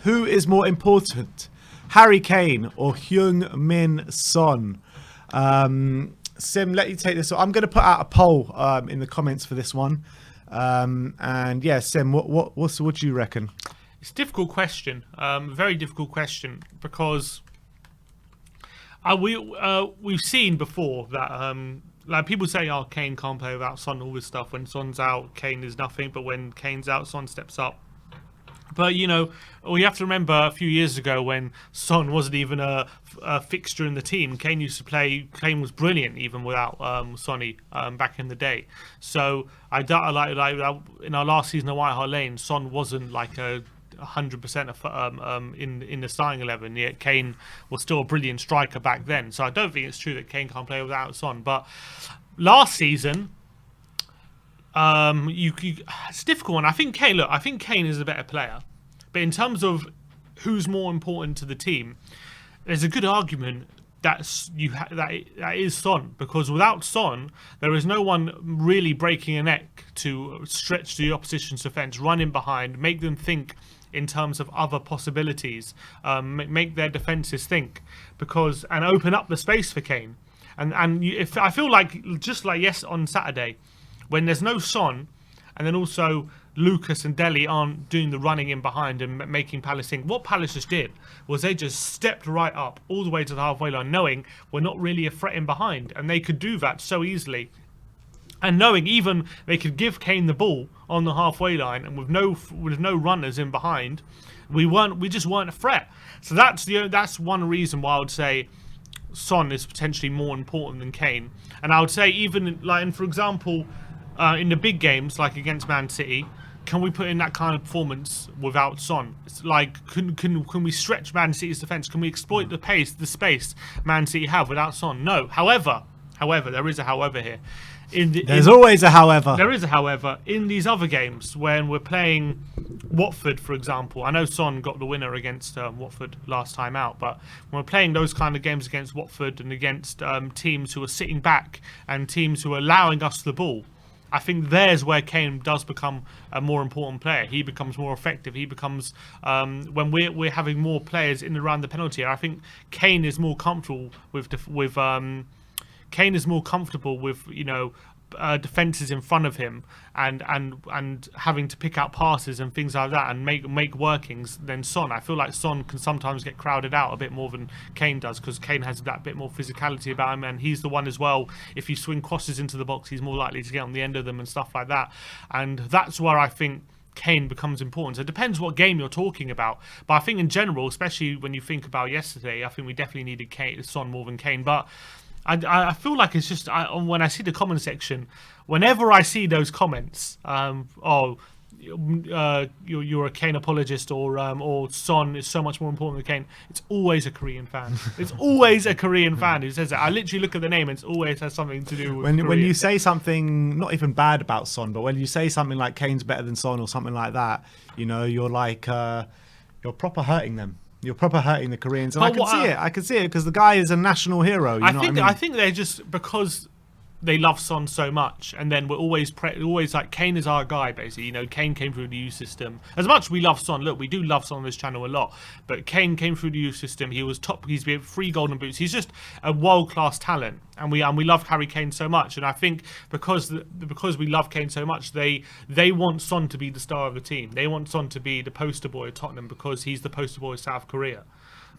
Who is more important, Harry Kane or Heung-min Son? Sim, let you take this. I'm going to put out a poll in the comments for this one. And yeah, Sim, what do you reckon? It's a difficult question, very difficult question, because we've seen before that like people say, oh, Kane can't play without Son, all this stuff. When Son's out, Kane is nothing, but when Kane's out, Son steps up. But, you know, we have to remember a few years ago when Son wasn't even a fixture in the team. Kane used to play. Kane was brilliant even without Sonny back in the day. So I doubt, like in our last season at White Hart Lane, Son wasn't like a 100% in the starting 11. Yet Kane was still a brilliant striker back then. So I don't think it's true that Kane can't play without Son. But last season, it's a difficult one. I think Kane is a better player, but in terms of who's more important to the team, there's a good argument that is Son, because without Son, there is no one really breaking a neck to stretch the opposition's defence, run in behind, make them think in terms of other possibilities, make their defences think, and open up the space for Kane. If I feel like just like on Saturday, when there's no Son, and then also Lucas and Dele aren't doing the running in behind and making Palace think. What Palace just did was they just stepped right up all the way to the halfway line, knowing we're not really a threat in behind, and they could do that so easily. And knowing even they could give Kane the ball on the halfway line, and with no runners in behind, we just weren't a threat. So that's one reason why I would say Son is potentially more important than Kane. And I would say even for example, in the big games like against Man City, can we put in that kind of performance without Son? It's like, can we stretch Man City's defence? Can we exploit the space Man City have without Son? No. However, there is a however here. There's always a however. There is a however. In these other games, when we're playing Watford, for example, I know Son got the winner against Watford last time out, but when we're playing those kind of games against Watford and against teams who are sitting back and teams who are allowing us the ball, I think there's where Kane does become a more important player. He becomes more effective. He becomes when we're having more players in and around the penalty area. I think Kane is more comfortable with defenses in front of him and having to pick out passes and things like that and make workings than Son. I feel like Son can sometimes get crowded out a bit more than Kane does, because Kane has that bit more physicality about him, and he's the one as well. If you swing crosses into the box, he's more likely to get on the end of them and stuff like that. And that's where I think Kane becomes important. So it depends what game you're talking about. But I think in general, especially when you think about yesterday, I think we definitely needed Son more than Kane. But I feel like it's just when I see the comment section, whenever I see those comments, you're a Kane apologist, or Son is so much more important than Kane, it's always a Korean fan. It's always a Korean fan who says that. I literally look at the name and it always has something to do with when you say something not even bad about Son, but when you say something like Kane's better than Son or something like that, you know, you're like you're proper hurting them. You're proper hurting the Koreans, and I can see it because the guy is a national hero. I think they're just because they love Son so much, and then we're always like, Kane is our guy, basically. You know, Kane came through the youth system. As much as we love Son, look, we do love Son on this channel a lot, but Kane came through the youth system. He was top. He's been 3 golden boots. He's just a world-class talent, and we love Harry Kane so much. And I think because we love Kane so much, they want Son to be the star of the team. They want Son to be the poster boy of Tottenham because he's the poster boy of South Korea,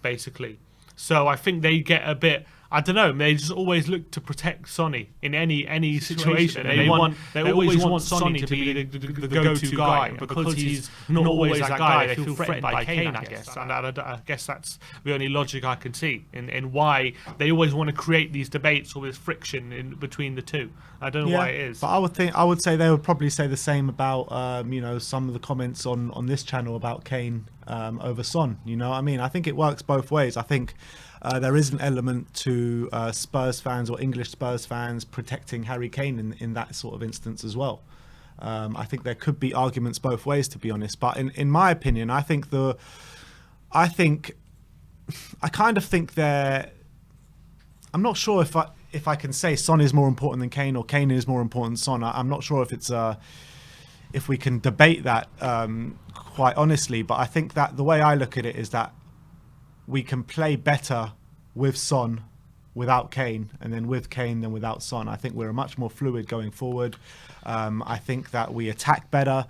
basically. So I think they get a bit, I don't know, they just always look to protect Sonny in any situation. They always want Sonny to be the go-to guy. And because he's not always that guy, they feel threatened by Kane, I guess. And I guess that's the only logic I can see in why they always want to create these debates or this friction in between the two. I don't know why it is. But I would say they would probably say the same about some of the comments on this channel about Kane over Son. You know what I mean? I think it works both ways. I think there is an element to Spurs fans or English Spurs fans protecting Harry Kane in that sort of instance as well. I think there could be arguments both ways, to be honest. But in my opinion, I kind of think I'm not sure if I can say Son is more important than Kane or Kane is more important than Son. I'm not sure if it's if we can debate that quite honestly. But I think that the way I look at it is that we can play better with Son without Kane, and then with Kane than without Son. I think we're much more fluid going forward. I think that we attack better.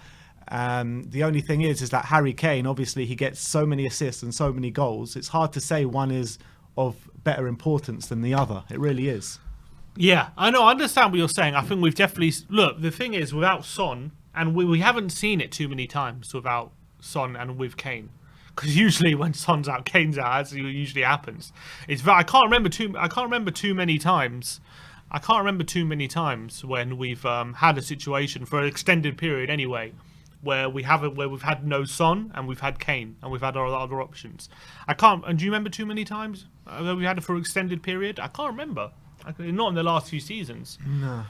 The only thing is that Harry Kane, obviously, he gets so many assists and so many goals. It's hard to say one is of better importance than the other. It really is. Yeah, I know. I understand what you're saying. I think we've definitely... Look, the thing is, without Son, and we haven't seen it too many times without Son and with Kane. Because usually when Son's out, Kane's out, as usually happens. I can't remember too many times. I can't remember too many times when we've had a situation for an extended period anyway, where we've had no Son and we've had Kane and we've had our other options. And do you remember too many times that we had it for an extended period? I can't remember. Not in the last few seasons. No.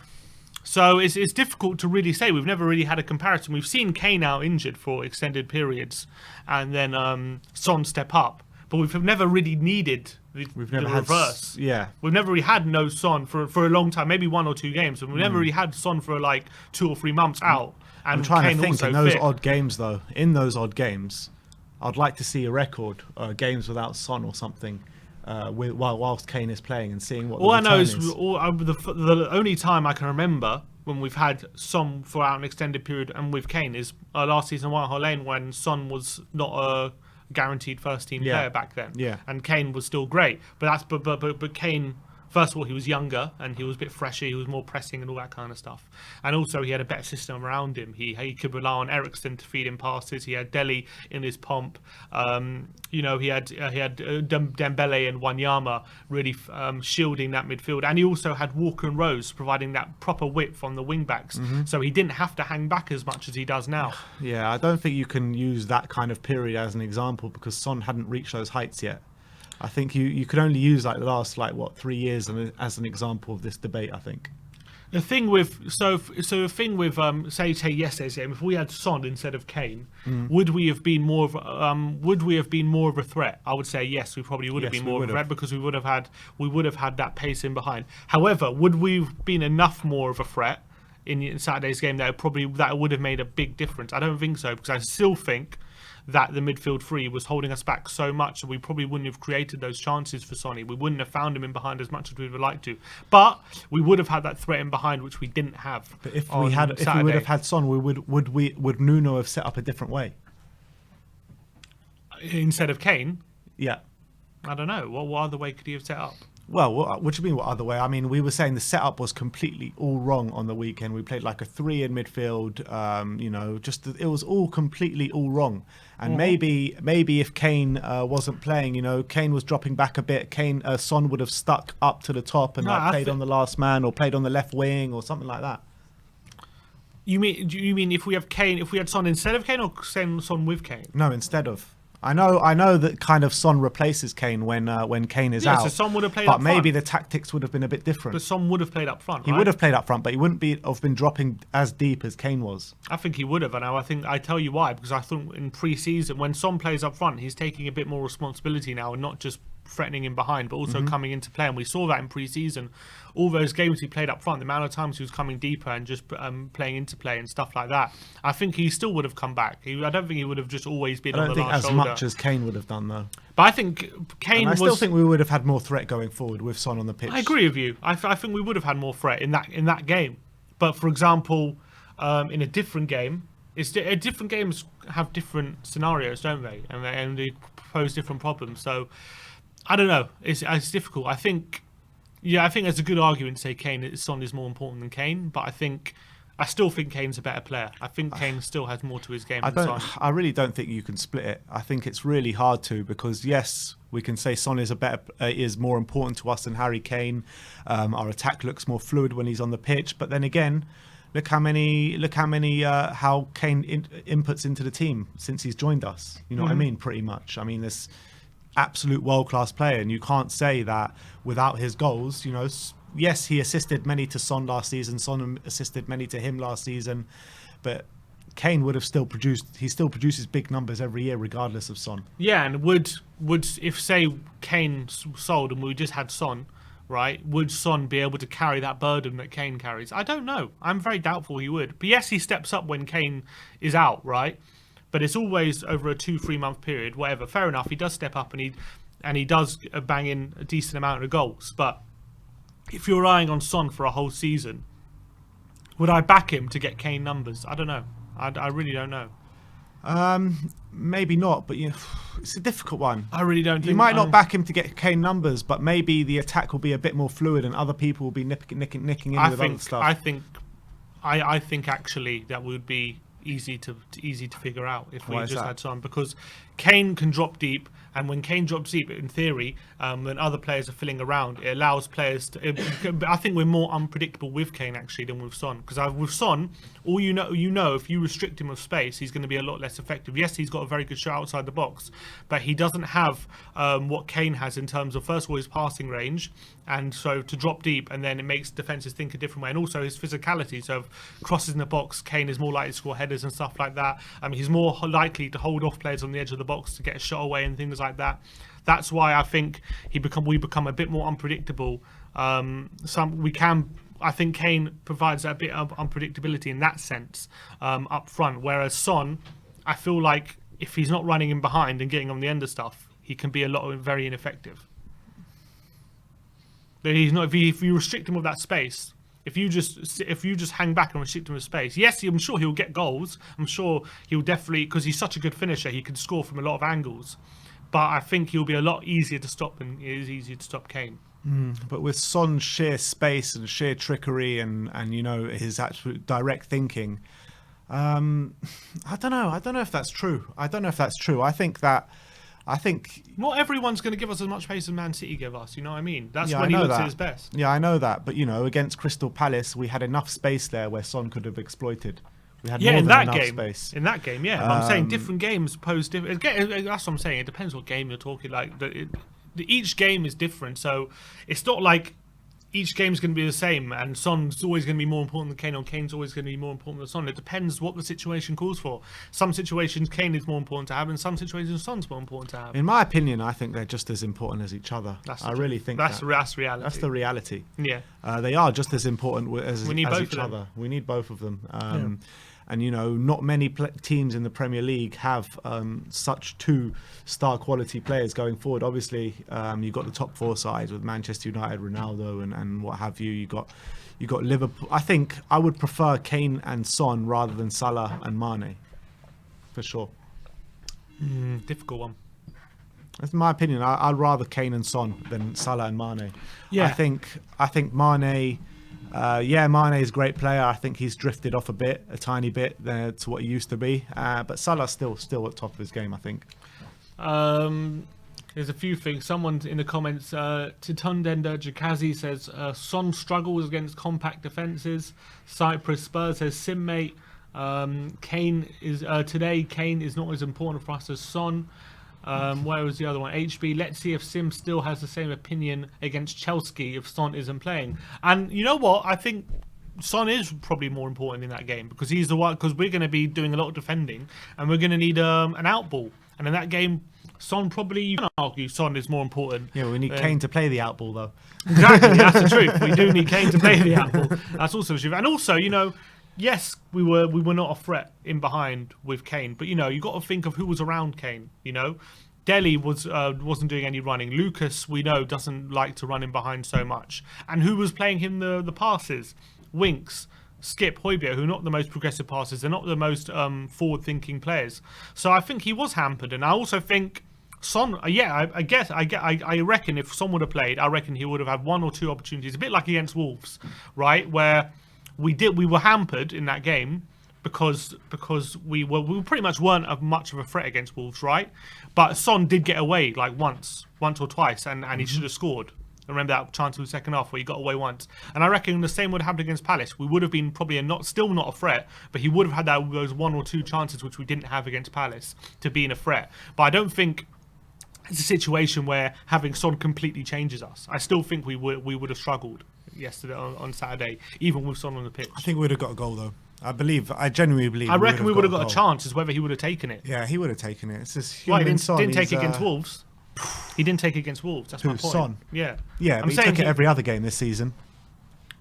So it's difficult to really say. We've never really had a comparison. We've seen Kane out injured for extended periods, and then Son step up. But we've never really needed the reverse. Yeah. We've never really had no Son for a long time, maybe 1 or 2 games. But we've never really had Son for like 2 or 3 months out. And I'm trying Kane to think also in those fit. odd games, though. In those odd games, I'd like to see a record, games without Son or something. Whilst Kane is playing and seeing what all the I know return is the only time I can remember when we've had Son for an extended period and with Kane is last season at White Hart Lane when Son was not a guaranteed first team player back then. Yeah. And Kane was still great. But Kane, first of all, he was younger and he was a bit fresher. He was more pressing and all that kind of stuff. And also, he had a better system around him. He could rely on Eriksen to feed him passes. He had Dele in his pomp. He had Dembele and Wanyama really shielding that midfield. And he also had Walker and Rose providing that proper width on the wing backs. Mm-hmm. So he didn't have to hang back as much as he does now. Yeah, I don't think you can use that kind of period as an example because Son hadn't reached those heights yet. I think you could only use like the last 3 years as an example of this debate. I think the thing with say yesterday's game, if we had Son instead of Kane, would we have been more of a threat? I would say yes. We probably would have been more of a threat because we would have had that pace in behind. However, would we have been enough more of a threat in Saturday's game that would have made a big difference? I don't think so because I still think that the midfield three was holding us back so much that we probably wouldn't have created those chances for Sonny. We wouldn't have found him in behind as much as we would like to. But we would have had that threat in behind, which we didn't have. But if we would have had Son, would Nuno have set up a different way instead of Kane? Yeah. I don't know. What other way could he have set up? Well, what do you mean what other way? I mean, we were saying the setup was completely all wrong on the weekend. We played like a 3 in midfield. It was all completely all wrong. And maybe if Kane wasn't playing, Kane was dropping back a bit. Son would have stuck up to the top and played on the last man or played on the left wing or something like that. You mean if we had Son instead of Kane or Son with Kane? No, instead of. I know that kind of Son replaces Kane when Kane is out. So Son would have played but up front. Maybe the tactics would have been a bit different. But Son would have played up front, He would have played up front, but he wouldn't have been dropping as deep as Kane was. I think he would have, and I tell you why, because I thought in pre-season, when Son plays up front, he's taking a bit more responsibility now and not just threatening him behind, but also coming into play. And we saw that in pre-season. All those games he played up front, the amount of times he was coming deeper and just playing into play and stuff like that. I think he still would have come back. I don't think he would have just always been on the last shoulder. I don't think as much as Kane would have done, though. But I think Kane I still think we would have had more threat going forward with Son on the pitch. I agree with you. I think we would have had more threat in that game. But for example, in a different game, different games have different scenarios, don't they? And they pose different problems. So I don't know. It's difficult. I think there's a good argument to say Son is more important than Kane, but I still think Kane's a better player. I think Kane still has more to his game than Son. I really don't think you can split it. I think it's really hard to because yes, we can say Son is more important to us than Harry Kane. Our attack looks more fluid when he's on the pitch, but then again, look how Kane inputs into the team since he's joined us. You know what I mean? Pretty much. I mean, this absolute world-class player, and you can't say that without his goals. Yes, he assisted many to Son last season. Son assisted many to him last season, but Kane would have still produced. He still produces big numbers every year, regardless of Son. Yeah, and would if say Kane sold and we just had Son, right, would Son be able to carry that burden that Kane carries? I don't know. I'm very doubtful he would. But yes, he steps up when Kane is out, right? But it's always over a 2-3 month period, whatever. Fair enough, he does step up and he does bang in a decent amount of goals. But if you're relying on Son for a whole season, would I back him to get Kane numbers? I don't know. I really don't know. Maybe not, but it's a difficult one. I really don't think... You might not back him to get Kane numbers, but maybe the attack will be a bit more fluid and other people will be nicking in with other stuff. I think actually that would be easy to figure out if we just had Son, because Kane can drop deep, and when Kane drops deep, in theory, when other players are filling around, it allows players to... I think we're more unpredictable with Kane actually than with Son, because with Son, all you know, if you restrict him with space, he's going to be a lot less effective. Yes, he's got a very good shot outside the box, but he doesn't have what Kane has in terms of, first of all, his passing range, and so to drop deep, and then it makes defenses think a different way, and also his physicality. So crosses in the box, Kane is more likely to score headers and stuff like that. He's more likely to hold off players on the edge of the box to get a shot away and things like that. That's why I think we become a bit more unpredictable. I think Kane provides a bit of unpredictability in that sense up front, whereas Son, I feel like if he's not running in behind and getting on the end of stuff, he can be very ineffective. But he's not. If you restrict him with that space, if you just hang back and restrict him with space, yes, I'm sure he'll get goals. I'm sure he'll definitely, because he's such a good finisher, he can score from a lot of angles. But I think he'll be a lot easier to stop than it is easier to stop Kane. But with Son's sheer space and sheer trickery and his absolute direct thinking, I don't know if that's true. I think not everyone's going to give us as much pace as Man City give us. You know what I mean? That's when he looks at his best. Yeah, I know that. But against Crystal Palace, we had enough space there where Son could have exploited. We had more than enough space. In that game, yeah. I'm saying different games pose different. That's what I'm saying. It depends what game you're talking. Like each game is different, so it's not like each game's going to be the same, and Son's always going to be more important than Kane, or Kane's always going to be more important than Son. It depends what the situation calls for. Some situations Kane is more important to have, and some situations Son's more important to have. In my opinion, I think they're just as important as each other. That's reality. That's reality. That's the reality. Yeah. They are just as important as each other. We need both of them. And not many teams in the Premier League have such two star quality players going forward. Obviously, you've got the top four sides with Manchester United, Ronaldo, and what have you. You got Liverpool. I think I would prefer Kane and Son rather than Salah and Mane, for sure. Difficult one. That's my opinion. I'd rather Kane and Son than Salah and Mane. Yeah. I think Mane. Mane is a great player. I think he's drifted off a tiny bit to what he used to be. But Salah's still at top of his game, I think. There's a few things. Someone in the comments, Titundenda Jakazi says, Son struggles against compact defences. Cyprus Spurs says, Simmate. Kane is not as important for us as Son. Where was the other one? HB, let's see if Sim still has the same opinion against Chelsea if Son isn't playing. And you know what? I think Son is probably more important in that game because he's the one. Because we're going to be doing a lot of defending and we're going to need an out ball. And in that game, Son probably, you can argue, Son is more important. Yeah, we need Kane to play the out ball though. Exactly, that's the truth. We do need Kane to play the out ball. That's also the truth. And also, yes, we were not a threat in behind with Kane, but you got to think of who was around Kane. Dele wasn't doing any running. Lucas, we know, doesn't like to run in behind so much. And who was playing him the passes? Winks, Skip, Højbjerg, who are not the most progressive passers. They're not the most forward-thinking players. So I think he was hampered, and I also think Son. I reckon if Son would have played, I reckon he would have had one or two opportunities, a bit like against Wolves, right, where we were hampered in that game because we pretty much weren't much of a threat against Wolves, right? But Son did get away like once or twice, and he should have scored. I remember that chance in the second half where he got away once. And I reckon the same would have happened against Palace. We would have been probably still not a threat, but he would have had those one or two chances which we didn't have against Palace to be in a threat. But I don't think it's a situation where having Son completely changes us. I still think we would have struggled yesterday on Saturday, even with Son on the pitch. I think we would have got a goal though. I genuinely believe. I reckon we would have got a chance. Is whether he would have taken it. Yeah, he would have taken it. It's just he didn't take it against Wolves. He didn't take it against Wolves. That's my Who, point. Son? Yeah. Yeah, but he took it every other game this season.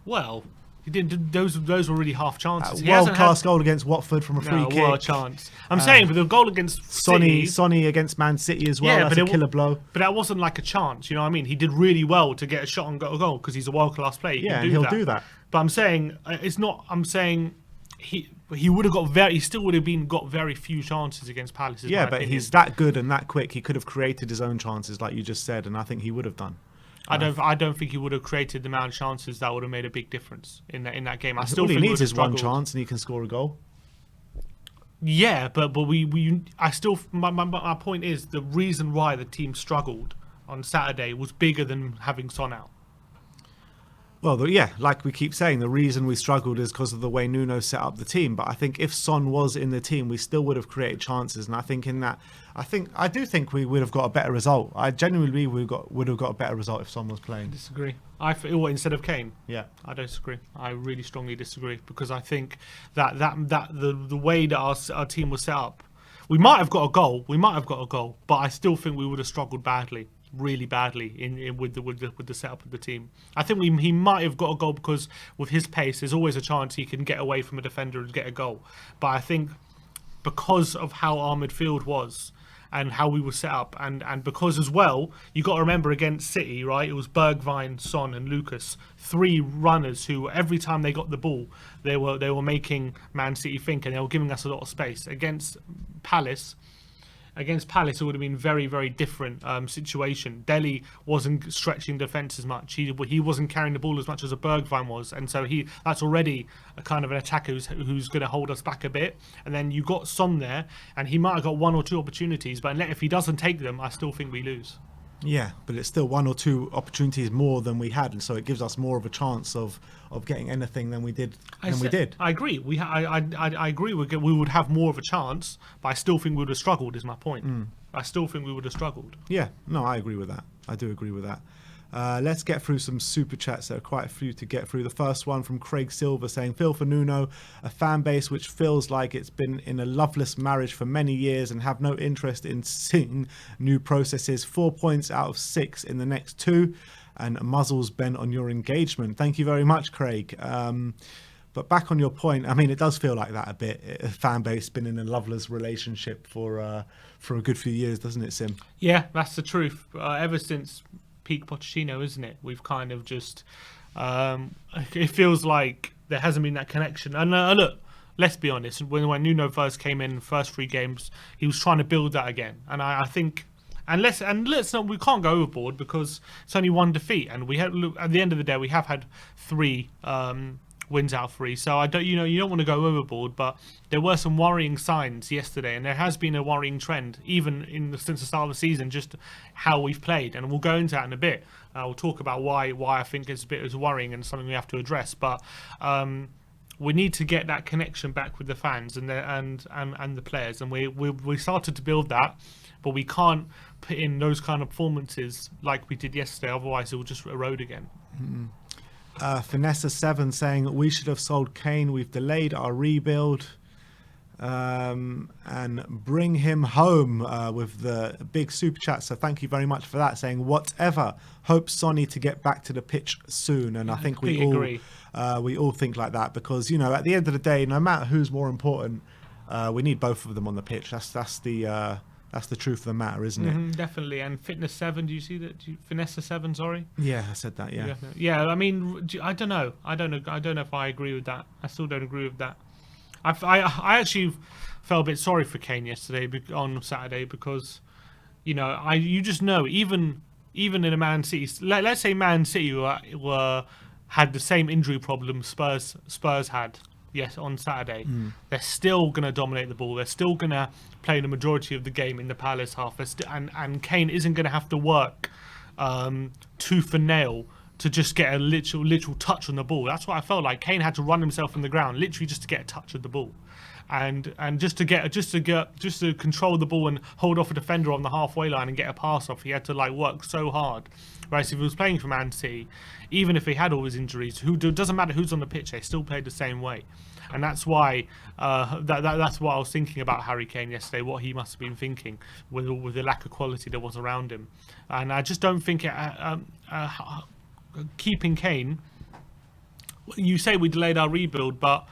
Well, he didn't. Those were really half chances. He World hasn't class goal against Watford from a free no, kick. well, a chance. I'm saying, but the goal against City, Sonny against Man City as well. Yeah, That's but a killer blow. But that wasn't like a chance. You know what I mean? He did really well to get a shot on goal because he's a world class player. Yeah, and he'll do that. But I'm saying it's not. I'm saying he would have got he still would have got very few chances against Palace. Yeah, but he's that good and that quick. He could have created his own chances, like you just said, and I think he would have done. I don't think he would have created the amount of chances that would have made a big difference in that game. I still All he think needs is one struggled. chance and he can score a goal. Yeah, but my point is the reason why the team struggled on Saturday was bigger than having Son out. Well, yeah, like we keep saying, the reason we struggled is because of the way Nuno set up the team. But I think if Son was in the team, we still would have created chances. And I think I do think we would have got a better result. I genuinely would have got a better result if Son was playing. Disagree. I feel instead of Kane. Yeah, I disagree. I really strongly disagree because I think that the way that our team was set up, we might have got a goal. But I still think we would have struggled badly. Really badly with the setup of the team. I think he might have got a goal because with his pace, there's always a chance he can get away from a defender and get a goal. But I think because of how our midfield was and how we were set up, and because as well, you got to remember against City, right? It was Bergwijn, Son, and Lucas, three runners who every time they got the ball, they were making Man City think, and they were giving us a lot of space. Against Palace, it would have been very, very different situation. Delhi wasn't stretching defence as much. He wasn't carrying the ball as much as a Bergwijn was, and so that's already a kind of an attacker who's going to hold us back a bit. And then you got Son there, and he might have got one or two opportunities, but if he doesn't take them, I still think we lose. Yeah, but it's still one or two opportunities more than we had, and so it gives us more of a chance of getting anything than we did. I agree. I agree. We would have more of a chance, but I still think we would have struggled. Is my point. I still think we would have struggled. Yeah, no, I agree with that. I do agree with that. Let's get through some super chats. There are quite a few to get through. The first one from Craig Silver saying, "Feel for Nuno, a fan base which feels like it's been in a loveless marriage for many years and have no interest in seeing new processes. 4 points out of 6 in the next 2, and muzzles bent on your engagement." Thank you very much, Craig. But back on your point, I mean, it does feel like that a bit. A fan base been in a loveless relationship for a good few years, doesn't it, Sim? Yeah, that's the truth. Ever since peak Pochettino, isn't it? We've kind of just it feels like there hasn't been that connection. And look, let's be honest, when Nuno first came in, first 3 games, he was trying to build that again. And I think let's not, we can't go overboard because it's only 1 defeat, and we had, at the end of the day, we have had 3 wins out of 3. So you don't want to go overboard, but there were some worrying signs yesterday, and there has been a worrying trend even since the start of the season, just how we've played, and we'll go into that in a bit. We'll talk about why I think it's a bit worrying and something we have to address, but we need to get that connection back with the fans and the players, and we started to build that, but we can't put in those kind of performances like we did yesterday, otherwise it will just erode again. Finessa7 saying, "We should have sold Kane. We've delayed our rebuild." And bring him home with the big super chat. So thank you very much for that. Saying, "Whatever. Hope Sonny to get back to the pitch soon." And I think we all think like that because, at the end of the day, no matter who's more important, we need both of them on the pitch. That's the truth of the matter, isn't it? Definitely. And Fitness 7, do you see that? Finessa 7, sorry. Yeah, I said that. Yeah. Yeah. I mean, I don't know. I don't know if I agree with that. I still don't agree with that. I actually felt a bit sorry for Kane yesterday on Saturday because, you just know even in a Man City, let's say Man City had the same injury problem Spurs had. Yes, on Saturday, they're still going to dominate the ball. They're still going to play the majority of the game in the Palace half. And Kane isn't going to have to work tooth and nail to just get a literal touch on the ball. That's what I felt like. Kane had to run himself on the ground, literally just to get a touch of the ball, and just to control the ball and hold off a defender on the halfway line and get a pass off. He had to work so hard. Whereas if he was playing for Man City, even if he had all his injuries, doesn't matter who's on the pitch, they still played the same way. And that's why that's what I was thinking about Harry Kane yesterday, what he must have been thinking with the lack of quality that was around him. And I just don't think keeping Kane, you say we delayed our rebuild, but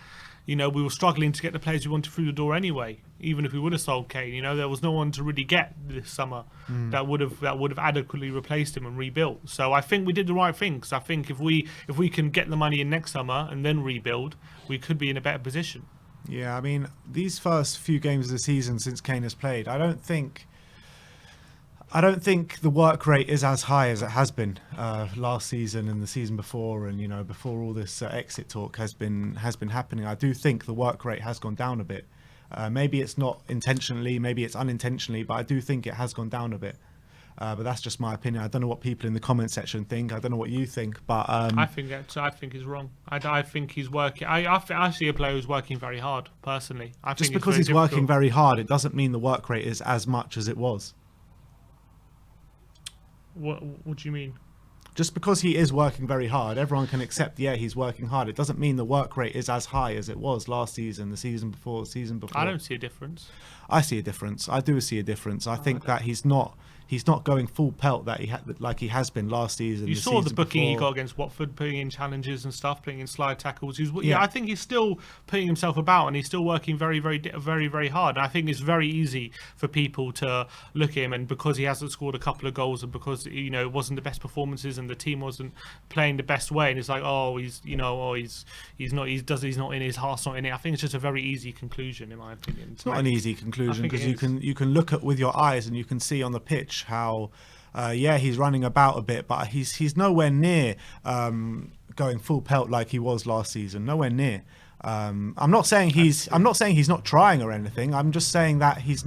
we were struggling to get the players we wanted through the door anyway. Even if we would have sold Kane, there was no one to really get this summer that would have adequately replaced him and rebuilt. So I think we did the right thing. Because I think if we can get the money in next summer and then rebuild, we could be in a better position. Yeah, I mean, these first few games of the season since Kane has played, I don't think the work rate is as high as it has been last season and the season before, and before all this exit talk has been happening. I do think the work rate has gone down a bit. Maybe it's not intentionally, maybe it's unintentionally, but I do think it has gone down a bit. But that's just my opinion. I don't know what people in the comment section think. I don't know what you think, but I think he's wrong. I think he's working. I see a player who's working very hard. Personally, just because he's working very hard, it doesn't mean the work rate is as much as it was. What do you mean? Just because he is working very hard, everyone can accept, yeah, he's working hard. It doesn't mean the work rate is as high as it was last season, the season before, I don't see a difference. I see a difference. I do see a difference. I think that he's not going full pelt that he has been last season. You saw the booking he got against Watford, putting in challenges and stuff, putting in slide tackles. I think he's still putting himself about, and he's still working very, very, very, very hard. And I think it's very easy for people to look at him, and because he hasn't scored a couple of goals, and because it wasn't the best performances, and the team wasn't playing the best way, and it's like, he's not in his heart's not in it. I think it's just a very easy conclusion, in my opinion. It's not an easy conclusion because you can look at with your eyes and you can see on the pitch how he's running about a bit, but he's nowhere near going full pelt like he was last season. Nowhere near. I'm not saying he's not trying or anything. I'm just saying that his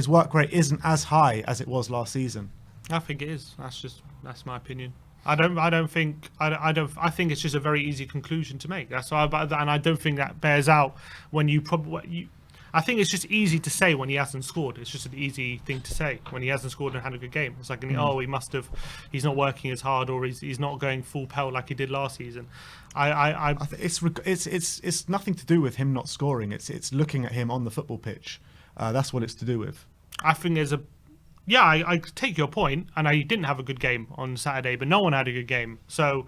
work rate isn't as high as it was last season. I think it is. That's my opinion. I think it's just a very easy conclusion to make. That's why, and I don't think that bears out when I think it's just easy to say when he hasn't scored. It's just an easy thing to say when he hasn't scored and had a good game. It's like, he's not working as hard, or he's not going full pelt like he did last season. I think it's nothing to do with him not scoring. It's looking at him on the football pitch. That's what it's to do with. I think there's I take your point, and I didn't have a good game on Saturday, but no one had a good game. So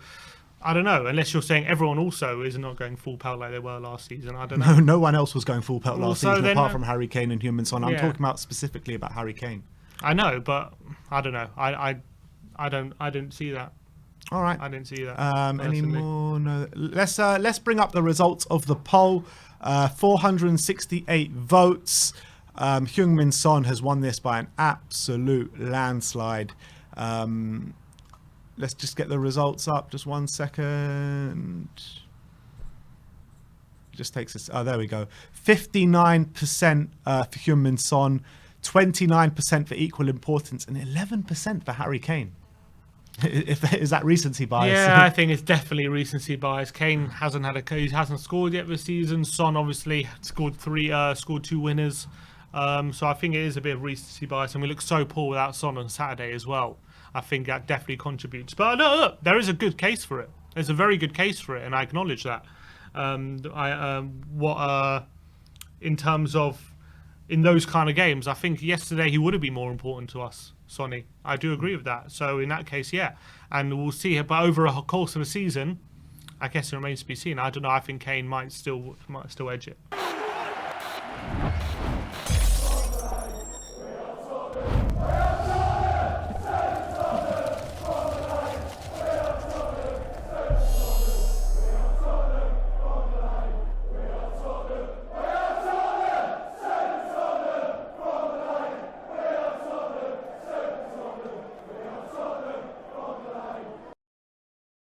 I don't know, unless you're saying everyone also is not going full pelt like they were last season. I don't know. No one else was going full pelt last season apart from Harry Kane and Heung-min Son. I'm talking about specifically about Harry Kane. I know, but I don't know. I didn't see that. All right. I didn't see that. Any more? No. Let's bring up the results of the poll. 468 votes. Heung-min Son has won this by an absolute landslide. Let's just get the results up. Just 1 second. Just takes us. Oh, there we go. 59% for Heung-min Son, 29% for equal importance, and 11% for Harry Kane. Is that recency bias? Yeah, I think it's definitely recency bias. Kane he hasn't scored yet this season. Son obviously scored 2 winners. So I think it is a bit of recency bias, and we look so poor without Son on Saturday as well. I think that definitely contributes. But look, there is a good case for it. There's a very good case for it, and I acknowledge that. In terms of in those kind of games, I think yesterday he would have been more important to us, Sonny. I do agree with that. So in that case, yeah, and we'll see. But over a course of a season, I guess it remains to be seen. I don't know. I think Kane might still edge it.